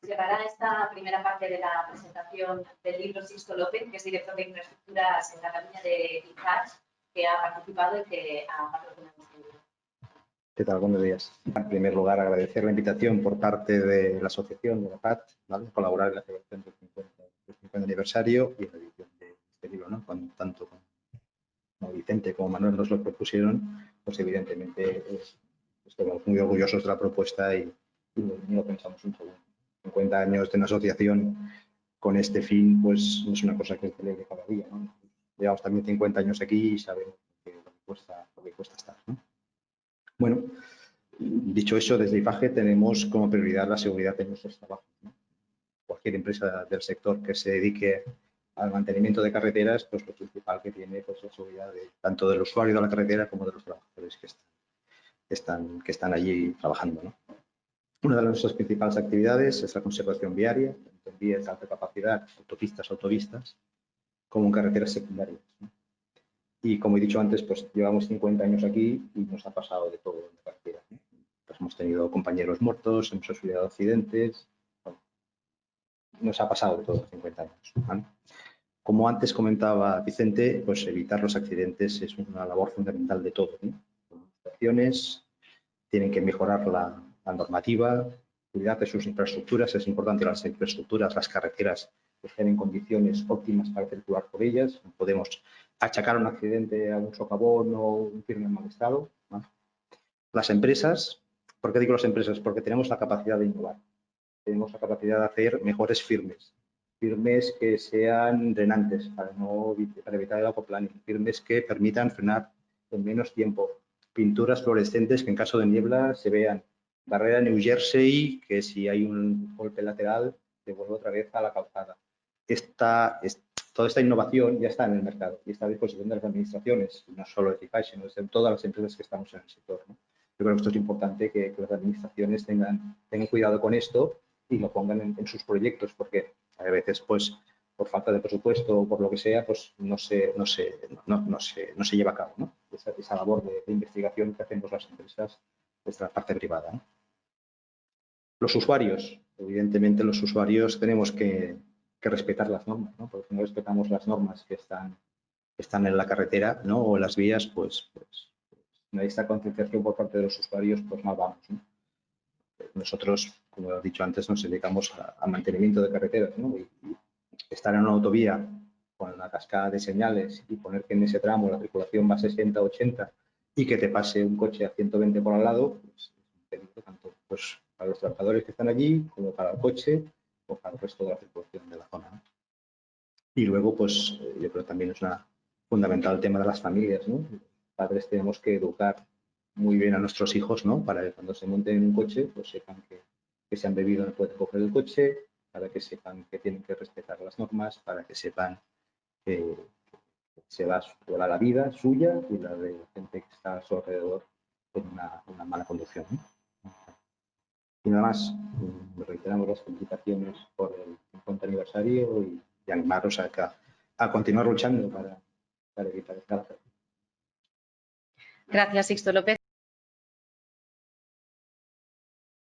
Llevará esta primera parte de la presentación del libro Sixto López, que es director de infraestructuras en la Cataluña de ICAT, que ha participado y que ha patrocinado este libro. ¿Qué tal? Buenos días. En primer lugar, agradecer la invitación por parte de la asociación de la PAT, ¿vale? Colaborar en la celebración del 50 aniversario y en la edición de este libro, ¿no? Tanto como Vicente como Manuel nos lo propusieron, pues evidentemente estamos muy orgullosos de la propuesta y no pensamos un segundo. 50 años de una asociación con este fin, pues no es una cosa que se celebre cada día, ¿no? Llevamos también 50 años aquí y sabemos lo que cuesta estar, ¿no? Bueno, dicho eso, desde IFAGE tenemos como prioridad la seguridad de nuestros trabajos, ¿no? Cualquier empresa del sector que se dedique al mantenimiento de carreteras, pues lo principal que tiene pues, la seguridad tanto del usuario de la carretera como de los trabajadores que están allí trabajando, ¿no? Una de nuestras principales actividades es la conservación viaria, tanto en vías de alta capacidad, autovistas, como en carreteras secundarias, ¿no? Y como he dicho antes, pues llevamos 50 años aquí y nos ha pasado de todo en la carretera, ¿no? Pues hemos tenido compañeros muertos, hemos sufrido accidentes, bueno, nos ha pasado de todo en 50 años, ¿vale? Como antes comentaba Vicente, pues evitar los accidentes es una labor fundamental de todos, ¿no? Las administraciones tienen que mejorar la normativa, cuidar de sus infraestructuras. Es importante que las infraestructuras, las carreteras, estén en condiciones óptimas para circular por ellas. No podemos achacar un accidente a un socavón o un firme en mal estado, ¿no? Las empresas, ¿por qué digo las empresas? Porque tenemos la capacidad de innovar. Tenemos la capacidad de hacer mejores firmes que sean drenantes para evitar el aquaplaning, firmes que permitan frenar en menos tiempo, pinturas fluorescentes que en caso de niebla se vean, barrera New Jersey que si hay un golpe lateral devuelve otra vez a la calzada. Toda esta innovación ya está en el mercado y está a disposición de las administraciones, no solo de Cifai, sino de todas las empresas que estamos en el sector, ¿no? Yo creo que esto es importante que las administraciones tengan cuidado con esto y lo pongan en sus proyectos, porque a veces, pues, por falta de presupuesto o por lo que sea, pues no se lleva a cabo, ¿no? Esa labor de investigación que hacemos las empresas desde la parte privada, ¿no? Los usuarios, evidentemente los usuarios tenemos que respetar las normas, ¿no? Porque si no respetamos las normas que están en la carretera, ¿no? O en las vías, pues no hay esta concienciación por parte de los usuarios, pues mal vamos, ¿no? Nosotros, como he dicho antes, nos dedicamos a mantenimiento de carreteras, ¿no? Y estar en una autovía con una cascada de señales y poner que en ese tramo la circulación va a 60, 80 y que te pase un coche a 120 por al lado, pues es un peligro tanto pues, para los trabajadores que están allí como para el coche o para el resto de la circulación de la zona, ¿no? Y luego, pues yo creo que también es fundamental el tema de las familias, ¿no? Los padres tenemos que educar muy bien a nuestros hijos, ¿no? Para que cuando se monten en un coche, pues sepan que si han bebido no pueden coger el coche, para que sepan que tienen que respetar las normas, para que sepan que se va a explorar la vida suya y la de la gente que está a su alrededor con una mala conducción, ¿no? Y nada más, reiteramos las felicitaciones por el 50 aniversario y animaros a continuar luchando para evitar el cáncer. Gracias, Sixto López.